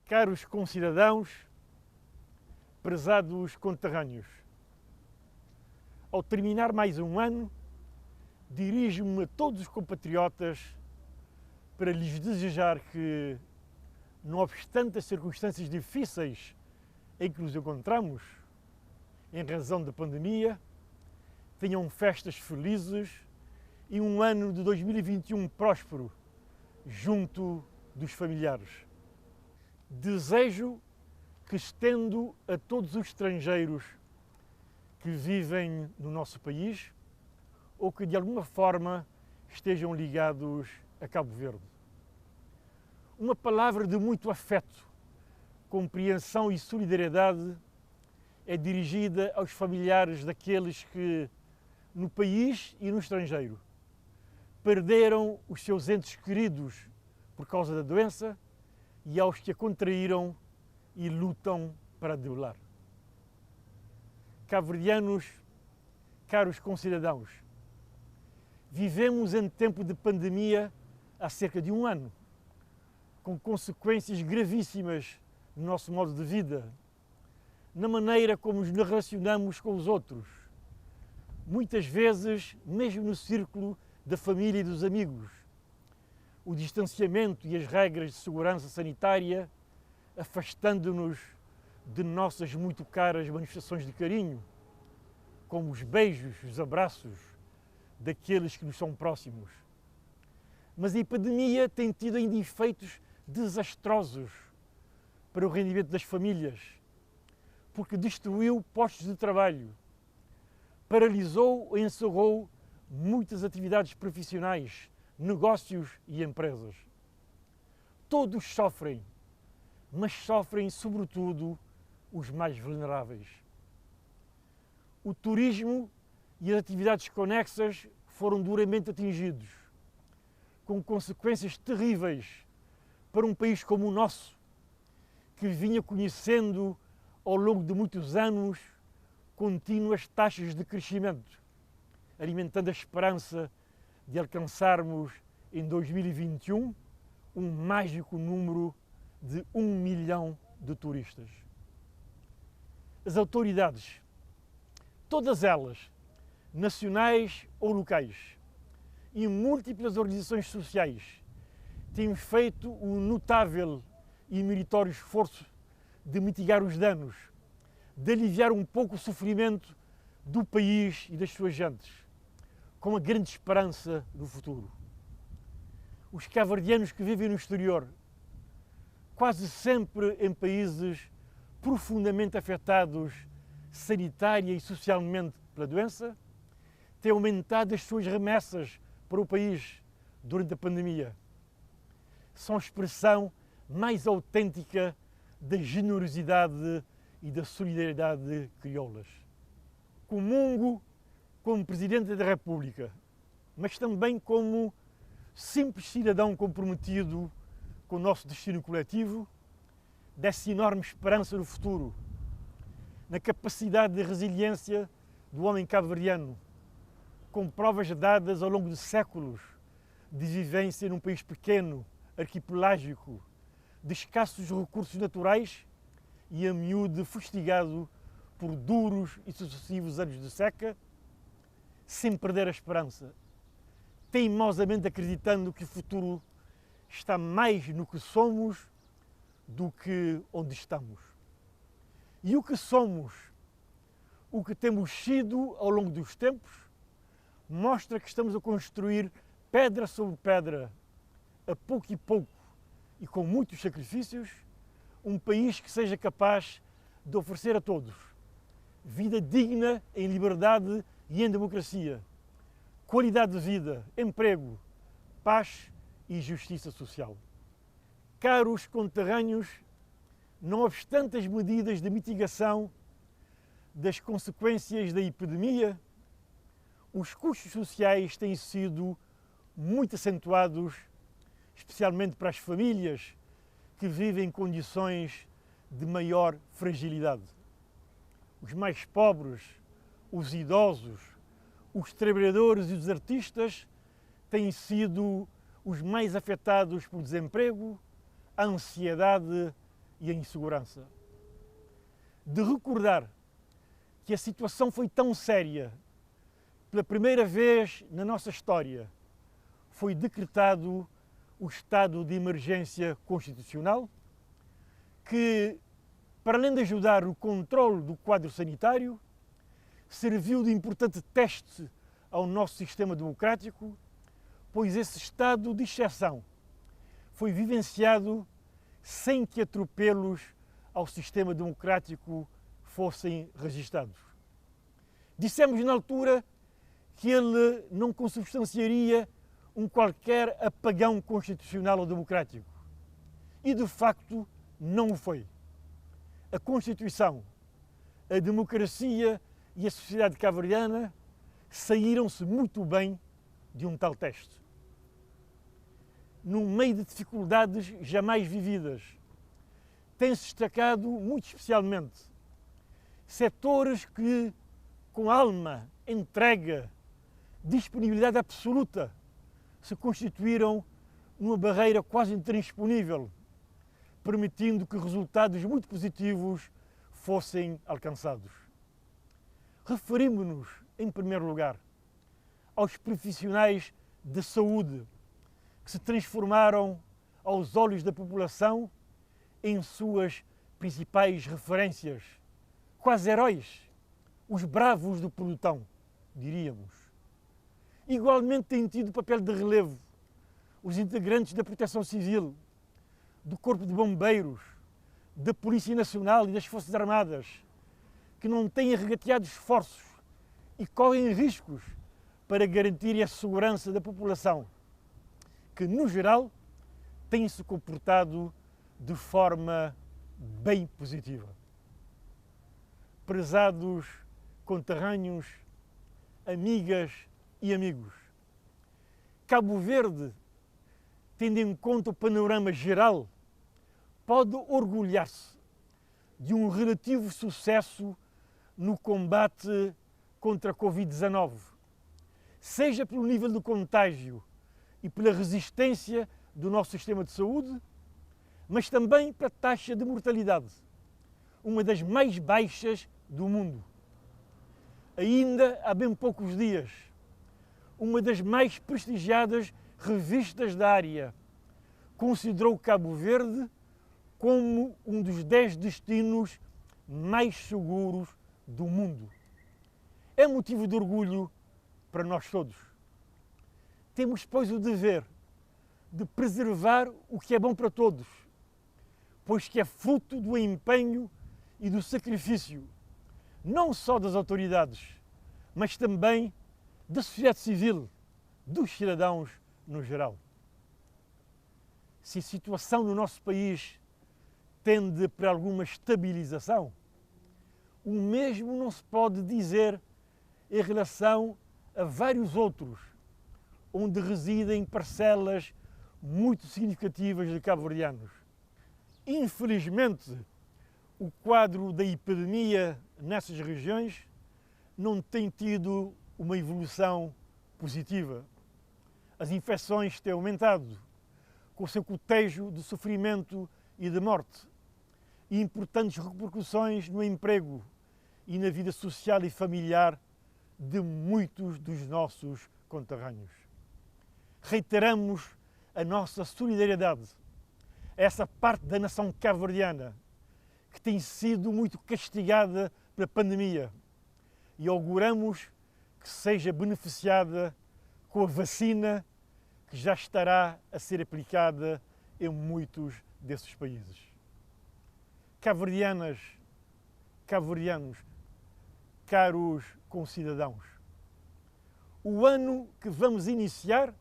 Caros concidadãos, prezados conterrâneos, ao terminar mais um ano, dirijo-me a todos os compatriotas para lhes desejar que, não obstante as circunstâncias difíceis em que nos encontramos, em razão da pandemia, tenham festas felizes e um ano de 2021 próspero junto dos familiares. Desejo que estendo a todos os estrangeiros que vivem no nosso país ou que de alguma forma estejam ligados a Cabo Verde. Uma palavra de muito afeto, compreensão e solidariedade é dirigida aos familiares daqueles que, no país e no estrangeiro, perderam os seus entes queridos por causa da doença e aos que a contraíram e lutam para a debelar. Cabo-verdianos, caros concidadãos, vivemos em tempo de pandemia há cerca de um ano, com consequências gravíssimas no nosso modo de vida, na maneira como nos relacionamos com os outros, muitas vezes mesmo no círculo da família e dos amigos. O distanciamento e as regras de segurança sanitária afastando-nos de nossas muito caras manifestações de carinho, como os beijos, os abraços daqueles que nos são próximos. Mas a epidemia tem tido ainda efeitos desastrosos para o rendimento das famílias, porque destruiu postos de trabalho, paralisou ou encerrou muitas atividades profissionais, negócios e empresas. Todos sofrem, mas sofrem sobretudo os mais vulneráveis. O turismo e as atividades conexas foram duramente atingidos, com consequências terríveis para um país como o nosso, que vinha conhecendo ao longo de muitos anos contínuas taxas de crescimento, alimentando a esperança de alcançarmos em 2021 um mágico número de 1 milhão de turistas. As autoridades, todas elas, nacionais ou locais, e múltiplas organizações sociais, têm feito um notável e meritório esforço de mitigar os danos, de aliviar um pouco o sofrimento do país e das suas gentes, com a grande esperança do futuro. Os cabo-verdianos que vivem no exterior, quase sempre em países profundamente afetados sanitária e socialmente pela doença, têm aumentado as suas remessas para o país durante a pandemia. São a expressão mais autêntica da generosidade e da solidariedade crioulas. Comungo como Presidente da República, mas também como simples cidadão comprometido com o nosso destino coletivo, dessa enorme esperança no futuro, na capacidade de resiliência do homem cabo-verdiano, com provas dadas ao longo de séculos de vivência num país pequeno, arquipelágico, de escassos recursos naturais e a miúde fustigado por duros e sucessivos anos de seca, sem perder a esperança, teimosamente acreditando que o futuro está mais no que somos do que onde estamos. E o que somos, o que temos sido ao longo dos tempos, mostra que estamos a construir pedra sobre pedra, a pouco e pouco e com muitos sacrifícios, um país que seja capaz de oferecer a todos vida digna em liberdade e em democracia, qualidade de vida, emprego, paz e justiça social. Caros conterrâneos, não obstante as medidas de mitigação das consequências da epidemia, os custos sociais têm sido muito acentuados, especialmente para as famílias que vivem em condições de maior fragilidade. Os mais pobres, os idosos, os trabalhadores e os artistas têm sido os mais afetados pelo desemprego, a ansiedade e a insegurança. De recordar que a situação foi tão séria, pela primeira vez na nossa história, foi decretado o estado de emergência constitucional, que, para além de ajudar o controle do quadro sanitário, serviu de importante teste ao nosso sistema democrático, pois esse estado de exceção foi vivenciado sem que atropelos ao sistema democrático fossem registados. Dissemos na altura que ele não consubstanciaria um qualquer apagão constitucional ou democrático. E, de facto, não o foi. A Constituição, a democracia e a sociedade cabo-verdiana saíram-se muito bem de um tal teste. Num meio de dificuldades jamais vividas, tem-se destacado muito especialmente setores que, com alma, entrega, disponibilidade absoluta, se constituíram numa barreira quase intransponível, permitindo que resultados muito positivos fossem alcançados. Referimos-nos, em primeiro lugar, aos profissionais da saúde, que se transformaram, aos olhos da população, em suas principais referências, quase heróis, os bravos do pelotão, diríamos. Igualmente têm tido papel de relevo os integrantes da Proteção Civil, do Corpo de Bombeiros, da Polícia Nacional e das Forças Armadas, que não têm regateado esforços e correm riscos para garantir a segurança da população, que, no geral, tem-se comportado de forma bem positiva. Prezados conterrâneos, amigas e amigos, Cabo Verde, tendo em conta o panorama geral, pode orgulhar-se de um relativo sucesso no combate contra a Covid-19, seja pelo nível de contágio e pela resistência do nosso sistema de saúde, mas também pela taxa de mortalidade, uma das mais baixas do mundo. Ainda há bem poucos dias, uma das mais prestigiadas revistas da área considerou Cabo Verde como um dos 10 destinos mais seguros do mundo. É motivo de orgulho para nós todos. Temos, pois, o dever de preservar o que é bom para todos, pois que é fruto do empenho e do sacrifício, não só das autoridades, mas também da sociedade civil, dos cidadãos no geral. Se a situação no nosso país tende para alguma estabilização, o mesmo não se pode dizer em relação a vários outros, onde residem parcelas muito significativas de cabo-verdianos. Infelizmente, o quadro da epidemia nessas regiões não tem tido uma evolução positiva. As infecções têm aumentado, com o seu cotejo de sofrimento e de morte, e importantes repercussões no emprego e na vida social e familiar de muitos dos nossos conterrâneos. Reiteramos a nossa solidariedade a essa parte da nação cabo-verdiana que tem sido muito castigada pela pandemia e auguramos que seja beneficiada com a vacina que já estará a ser aplicada em muitos desses países. Cabo-verdianas, cabo-verdianos, caros concidadãos, o ano que vamos iniciar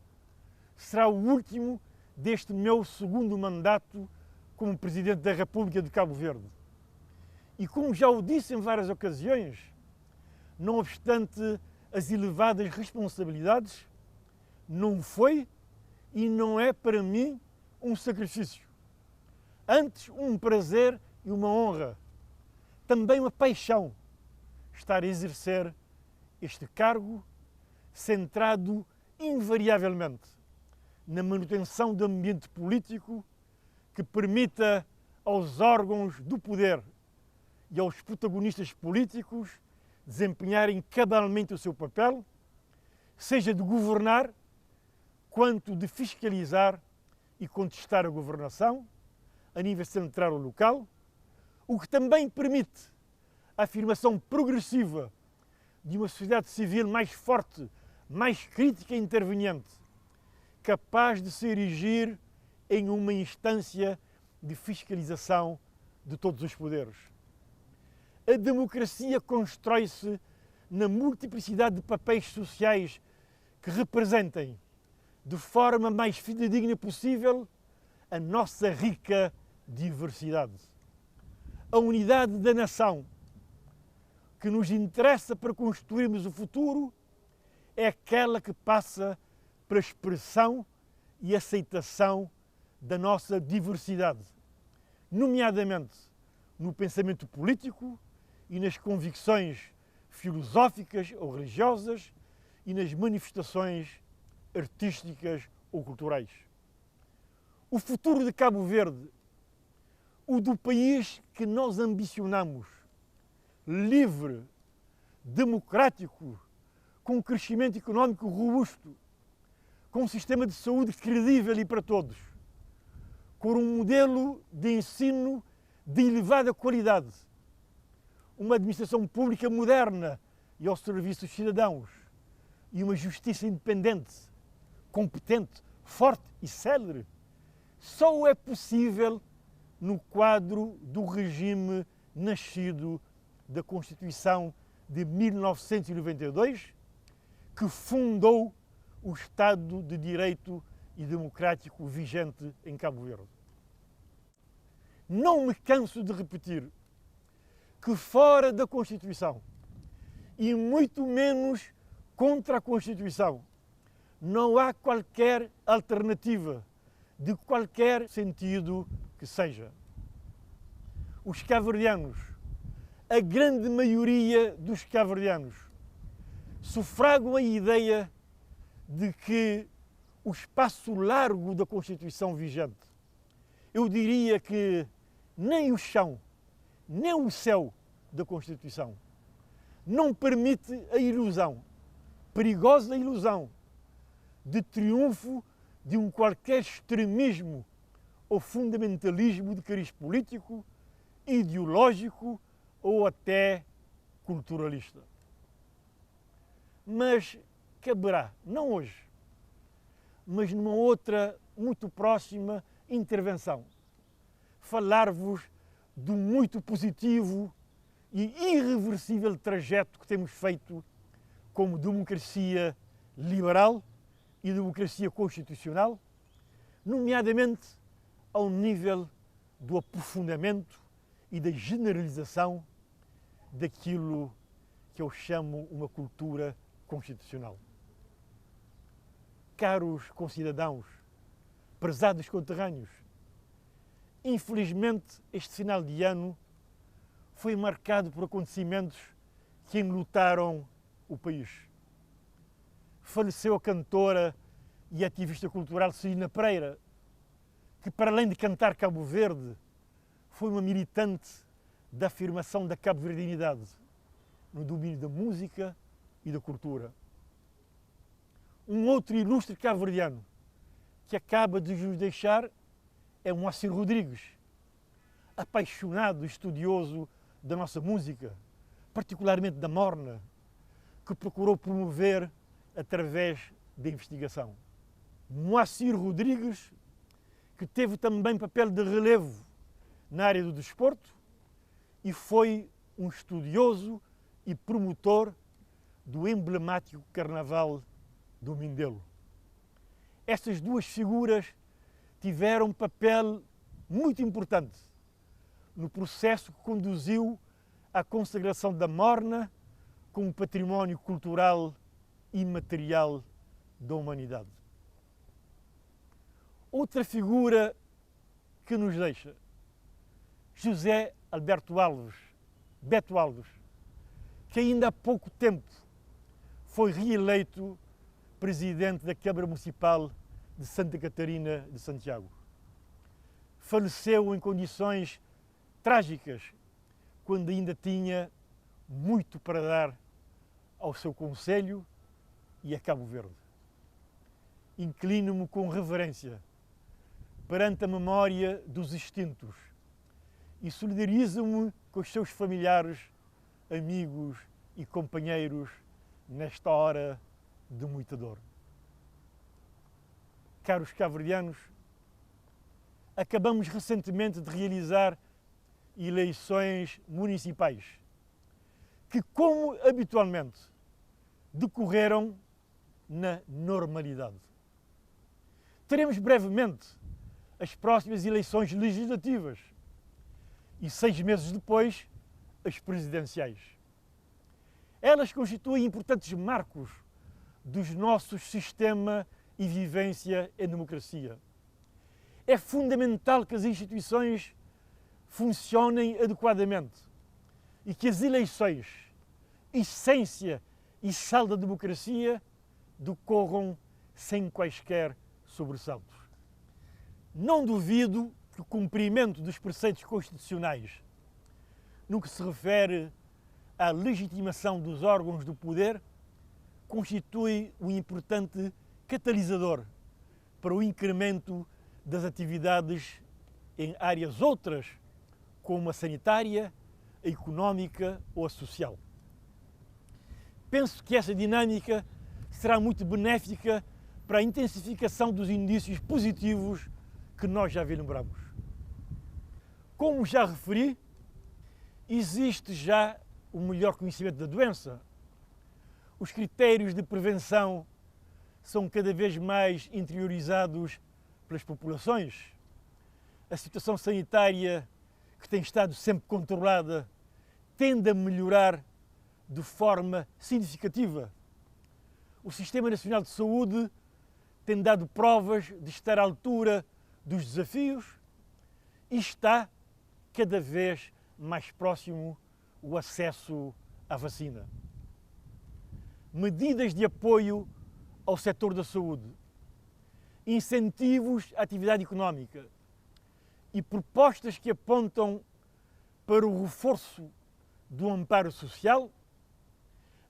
será o último deste meu segundo mandato como Presidente da República de Cabo Verde. E como já o disse em várias ocasiões, não obstante as elevadas responsabilidades, não foi e não é para mim um sacrifício. Antes, um prazer e uma honra, também uma paixão, estar a exercer este cargo centrado invariavelmente na manutenção do ambiente político que permita aos órgãos do poder e aos protagonistas políticos desempenharem cabalmente o seu papel, seja de governar, quanto de fiscalizar e contestar a governação, a nível central ou local, o que também permite a afirmação progressiva de uma sociedade civil mais forte, mais crítica e interveniente, capaz de se erigir em uma instância de fiscalização de todos os poderes. A democracia constrói-se na multiplicidade de papéis sociais que representem, de forma mais fidedigna possível, a nossa rica diversidade. A unidade da nação que nos interessa para construirmos o futuro é aquela que passa pela expressão e aceitação da nossa diversidade, nomeadamente no pensamento político e nas convicções filosóficas ou religiosas e nas manifestações artísticas ou culturais. O futuro de Cabo Verde, o do país que nós ambicionamos, livre, democrático, com um crescimento económico robusto, com um sistema de saúde credível e para todos, com um modelo de ensino de elevada qualidade, uma administração pública moderna e ao serviço dos cidadãos e uma justiça independente, competente, forte e célere, só é possível no quadro do regime nascido da Constituição de 1992, que fundou o Estado de Direito e democrático vigente em Cabo Verde. Não me canso de repetir que fora da Constituição, e muito menos contra a Constituição, não há qualquer alternativa de qualquer sentido que seja. Os cabo-verdianos, a grande maioria dos cabo-verdianos, sufragam a ideia de que o espaço largo da Constituição vigente, eu diria que nem o chão, nem o céu da Constituição, não permite a ilusão, perigosa ilusão, de triunfo de um qualquer extremismo ou fundamentalismo de cariz político, ideológico ou até culturalista. Mas caberá, não hoje, mas numa outra muito próxima intervenção, falar-vos do muito positivo e irreversível trajeto que temos feito como democracia liberal e democracia constitucional, nomeadamente ao nível do aprofundamento e da generalização daquilo que eu chamo uma cultura constitucional. Caros concidadãos, prezados conterrâneos, infelizmente este final de ano foi marcado por acontecimentos que enlutaram o país. Faleceu a cantora e ativista cultural Celina Pereira, que para além de cantar Cabo Verde, foi uma militante da afirmação da cabo-verdianidade no domínio da música e da cultura. Um outro ilustre cabo-verdiano que acaba de nos deixar é Moacir Rodrigues, apaixonado e estudioso da nossa música, particularmente da morna, que procurou promover através da investigação. Moacir Rodrigues, que teve também papel de relevo na área do desporto e foi um estudioso e promotor do emblemático Carnaval do Mindelo. Estas duas figuras tiveram um papel muito importante no processo que conduziu à consagração da morna como património cultural e material da humanidade. Outra figura que nos deixa, José Alberto Alves, Beto Alves, que ainda há pouco tempo foi reeleito presidente da Câmara Municipal de Santa Catarina de Santiago. Faleceu em condições trágicas, quando ainda tinha muito para dar ao seu concelho e a Cabo Verde. Inclino-me com reverência perante a memória dos extintos e solidarizo-me com os seus familiares, amigos e companheiros nesta hora de muita dor. Caros cabo-verdianos, acabamos recentemente de realizar eleições municipais que, como habitualmente, decorreram na normalidade. Teremos brevemente as próximas eleições legislativas e 6 meses depois as presidenciais. Elas constituem importantes marcos dos nossos sistema e vivência em democracia. É fundamental que as instituições funcionem adequadamente e que as eleições, essência e sal da democracia, decorram sem quaisquer sobressaltos. Não duvido que o cumprimento dos preceitos constitucionais, no que se refere à legitimação dos órgãos do poder, constitui um importante catalisador para o incremento das atividades em áreas outras, como a sanitária, a económica ou a social. Penso que essa dinâmica será muito benéfica para a intensificação dos indícios positivos que nós já vislumbramos. Como já referi, existe já o melhor conhecimento da doença. Os critérios de prevenção são cada vez mais interiorizados pelas populações. A situação sanitária, que tem estado sempre controlada, tende a melhorar de forma significativa. O Sistema Nacional de Saúde tem dado provas de estar à altura dos desafios e está cada vez mais próximo o acesso à vacina. Medidas de apoio ao setor da saúde, incentivos à atividade económica e propostas que apontam para o reforço do amparo social,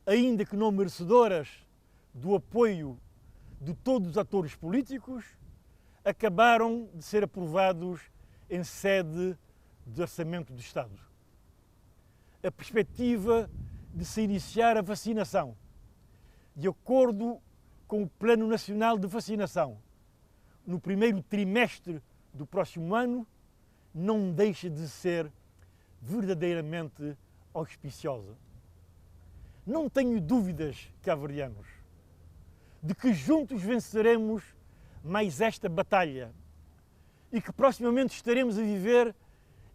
ainda que não merecedoras do apoio de todos os atores políticos, acabaram de ser aprovados em sede de Orçamento do Estado. A perspectiva de se iniciar a vacinação, de acordo com o Plano Nacional de Vacinação, no primeiro trimestre do próximo ano, não deixa de ser verdadeiramente auspiciosa. Não tenho dúvidas, cabo-verdianos, de que juntos venceremos mais esta batalha e que proximamente estaremos a viver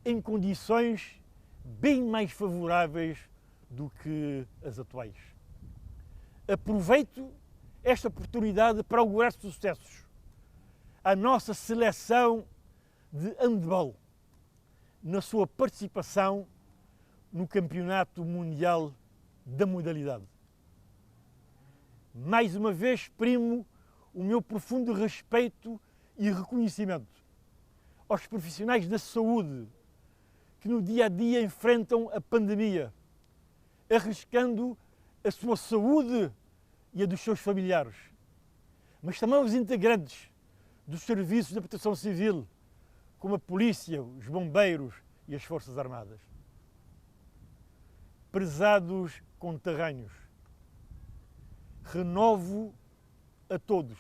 em condições bem mais favoráveis do que as atuais. Aproveito esta oportunidade para augurar sucessos à nossa seleção de handball na sua participação no Campeonato Mundial da modalidade. Mais uma vez exprimo o meu profundo respeito e reconhecimento aos profissionais da saúde que no dia a dia enfrentam a pandemia, arriscando a sua saúde e a dos seus familiares, mas também os integrantes dos serviços de proteção civil, como a polícia, os bombeiros e as forças armadas. Prezados conterrâneos, renovo a todos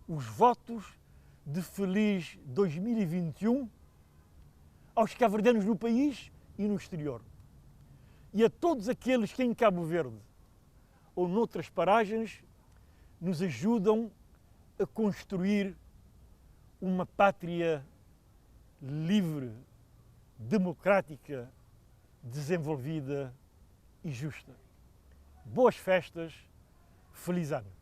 os votos de feliz 2021 aos cabo-verdianos no país e no exterior, e a todos aqueles que em Cabo Verde ou noutras paragens nos ajudam a construir uma pátria livre, democrática, desenvolvida e justa. Boas festas, feliz ano!